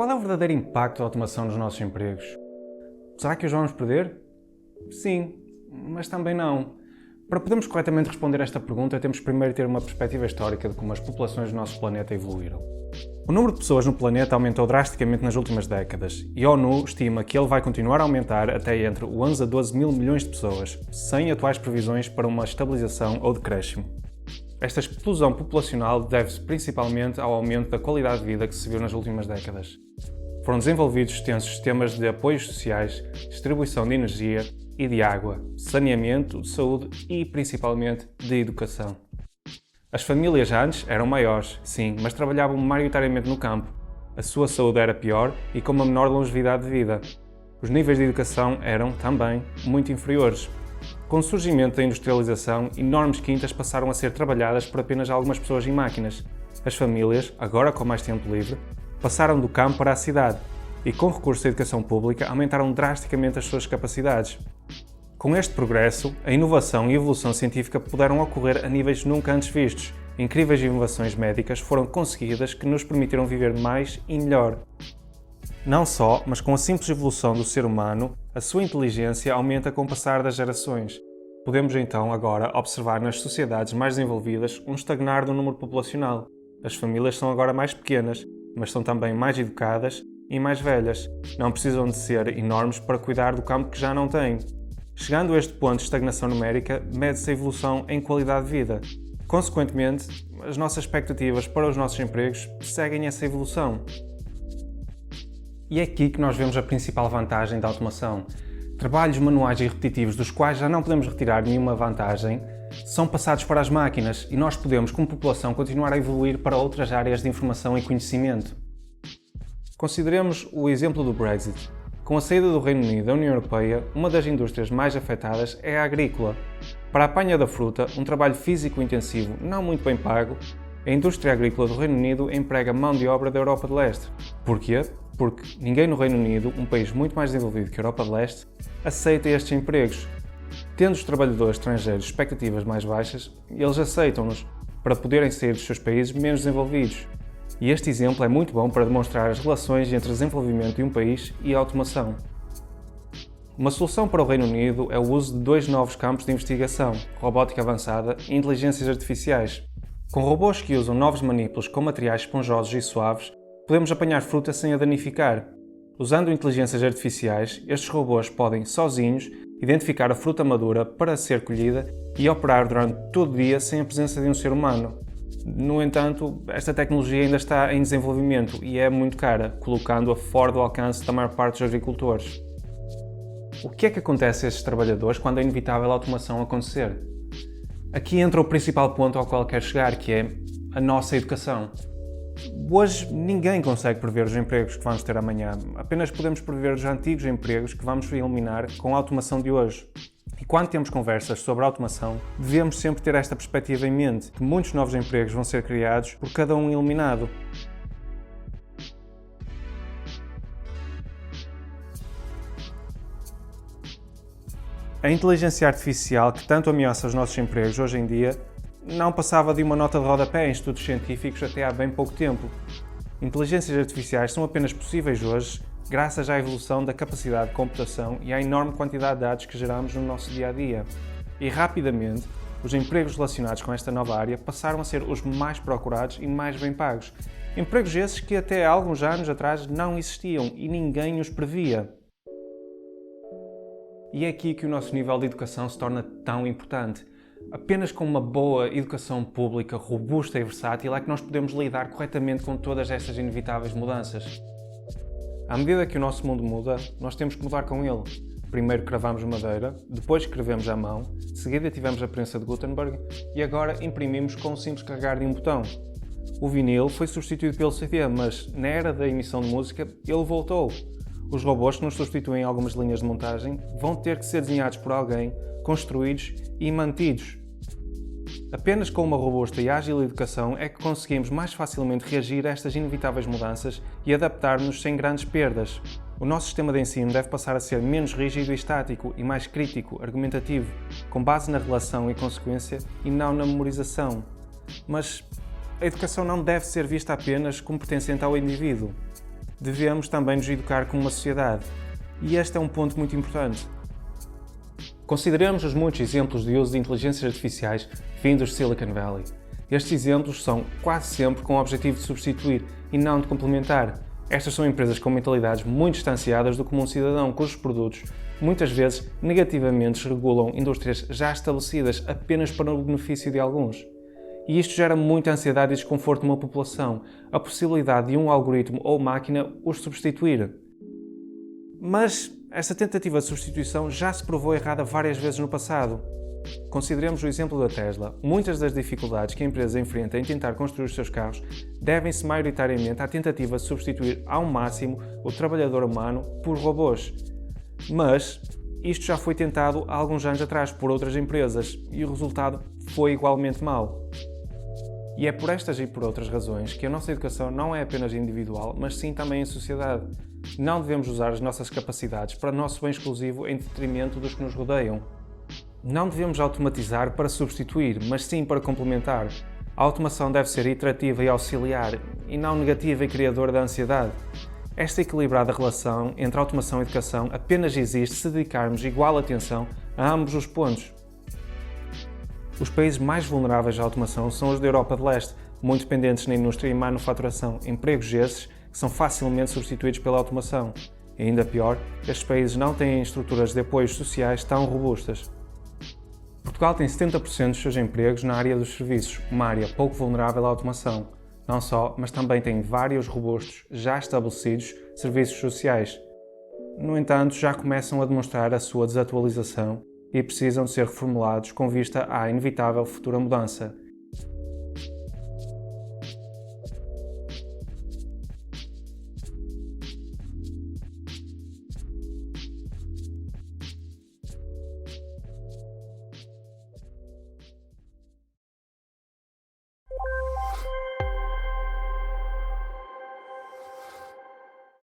Qual é o verdadeiro impacto da automação nos nossos empregos? Será que os vamos perder? Sim, mas também não. Para podermos corretamente responder a esta pergunta, temos primeiro de ter uma perspectiva histórica de como as populações do nosso planeta evoluíram. O número de pessoas no planeta aumentou drasticamente nas últimas décadas e a ONU estima que ele vai continuar a aumentar até entre 11 a 12 mil milhões de pessoas, sem atuais previsões para uma estabilização ou decréscimo. Esta explosão populacional deve-se principalmente ao aumento da qualidade de vida que se viu nas últimas décadas. Foram desenvolvidos extensos sistemas de apoios sociais, distribuição de energia e de água, saneamento, de saúde e, principalmente, de educação. As famílias antes eram maiores, sim, mas trabalhavam maioritariamente no campo. A sua saúde era pior e com uma menor longevidade de vida. Os níveis de educação eram, também, muito inferiores. Com o surgimento da industrialização, enormes quintas passaram a ser trabalhadas por apenas algumas pessoas e máquinas. As famílias, agora com mais tempo livre, passaram do campo para a cidade e, com recurso à educação pública, aumentaram drasticamente as suas capacidades. Com este progresso, a inovação e a evolução científica puderam ocorrer a níveis nunca antes vistos. Incríveis inovações médicas foram conseguidas que nos permitiram viver mais e melhor. Não só, mas com a simples evolução do ser humano, a sua inteligência aumenta com o passar das gerações. Podemos então agora observar nas sociedades mais desenvolvidas um estagnar do número populacional. As famílias são agora mais pequenas, mas são também mais educadas e mais velhas. Não precisam de ser enormes para cuidar do campo que já não têm. Chegando a este ponto de estagnação numérica, mede-se a evolução em qualidade de vida. Consequentemente, as nossas expectativas para os nossos empregos seguem essa evolução. E é aqui que nós vemos a principal vantagem da automação. Trabalhos manuais e repetitivos dos quais já não podemos retirar nenhuma vantagem são passados para as máquinas e nós podemos, como população, continuar a evoluir para outras áreas de informação e conhecimento. Consideremos o exemplo do Brexit. Com a saída do Reino Unido da União Europeia, uma das indústrias mais afetadas é a agrícola. Para a apanha da fruta, um trabalho físico intensivo não muito bem pago, a indústria agrícola do Reino Unido emprega mão de obra da Europa de Leste. Porquê? Porque ninguém no Reino Unido, um país muito mais desenvolvido que a Europa de Leste, aceita estes empregos. Tendo os trabalhadores estrangeiros expectativas mais baixas, eles aceitam-nos para poderem sair dos seus países menos desenvolvidos. E este exemplo é muito bom para demonstrar as relações entre o desenvolvimento de um país e a automação. Uma solução para o Reino Unido é o uso de dois novos campos de investigação, robótica avançada e inteligências artificiais. Com robôs que usam novos manipulos com materiais esponjosos e suaves, podemos apanhar fruta sem a danificar. Usando inteligências artificiais, estes robôs podem, sozinhos, identificar a fruta madura para ser colhida e operar durante todo o dia sem a presença de um ser humano. No entanto, esta tecnologia ainda está em desenvolvimento e é muito cara, colocando-a fora do alcance da maior parte dos agricultores. O que é que acontece a estes trabalhadores quando é inevitável a automação acontecer? Aqui entra o principal ponto ao qual quero chegar, que é a nossa educação. Hoje ninguém consegue prever os empregos que vamos ter amanhã, apenas podemos prever os antigos empregos que vamos eliminar com a automação de hoje. E quando temos conversas sobre a automação, devemos sempre ter esta perspectiva em mente, que muitos novos empregos vão ser criados por cada um eliminado. A inteligência artificial que tanto ameaça os nossos empregos hoje em dia não passava de uma nota de rodapé em estudos científicos até há bem pouco tempo. Inteligências artificiais são apenas possíveis hoje graças à evolução da capacidade de computação e à enorme quantidade de dados que geramos no nosso dia-a-dia. E rapidamente, os empregos relacionados com esta nova área passaram a ser os mais procurados e mais bem pagos. Empregos esses que até há alguns anos atrás não existiam e ninguém os previa. E é aqui que o nosso nível de educação se torna tão importante. Apenas com uma boa educação pública, robusta e versátil é que nós podemos lidar corretamente com todas estas inevitáveis mudanças. À medida que o nosso mundo muda, nós temos que mudar com ele. Primeiro cravamos madeira, depois escrevemos à mão, de seguida tivemos a prensa de Gutenberg e agora imprimimos com o simples carregar de um botão. O vinil foi substituído pelo CD, mas na era da emissão de música ele voltou. Os robôs que nos substituem em algumas linhas de montagem vão ter que ser desenhados por alguém, construídos e mantidos. Apenas com uma robusta e ágil educação é que conseguimos mais facilmente reagir a estas inevitáveis mudanças e adaptar-nos sem grandes perdas. O nosso sistema de ensino deve passar a ser menos rígido e estático e mais crítico, argumentativo, com base na relação e consequência e não na memorização. Mas a educação não deve ser vista apenas como pertencente ao indivíduo. devemos também nos educar como uma sociedade. E este é um ponto muito importante. Consideremos os muitos exemplos de uso de inteligências artificiais vindos de Silicon Valley. Estes exemplos são quase sempre com o objetivo de substituir e não de complementar. Estas são empresas com mentalidades muito distanciadas do comum cidadão, cujos produtos muitas vezes negativamente regulam indústrias já estabelecidas apenas para o benefício de alguns. E isto gera muita ansiedade e desconforto numa população, a possibilidade de um algoritmo ou máquina os substituir. Mas esta tentativa de substituição já se provou errada várias vezes no passado. Consideremos o exemplo da Tesla. Muitas das dificuldades que a empresa enfrenta em tentar construir os seus carros devem-se maioritariamente à tentativa de substituir ao máximo o trabalhador humano por robôs. Mas isto já foi tentado há alguns anos atrás por outras empresas e o resultado foi igualmente mau. E é por estas e por outras razões que a nossa educação não é apenas individual, mas sim também em sociedade. Não devemos usar as nossas capacidades para nosso bem exclusivo em detrimento dos que nos rodeiam. Não devemos automatizar para substituir, mas sim para complementar. A automação deve ser iterativa e auxiliar, e não negativa e criadora da ansiedade. Esta equilibrada relação entre automação e educação apenas existe se dedicarmos igual atenção a ambos os pontos. Os países mais vulneráveis à automação são os da Europa de Leste, muito dependentes na indústria e manufaturação, empregos esses que são facilmente substituídos pela automação. E ainda pior, estes países não têm estruturas de apoios sociais tão robustas. Portugal tem 70% dos seus empregos na área dos serviços, uma área pouco vulnerável à automação. Não só, mas também tem vários robustos, já estabelecidos, serviços sociais. No entanto, já começam a demonstrar a sua desatualização e precisam de ser reformulados com vista à inevitável futura mudança.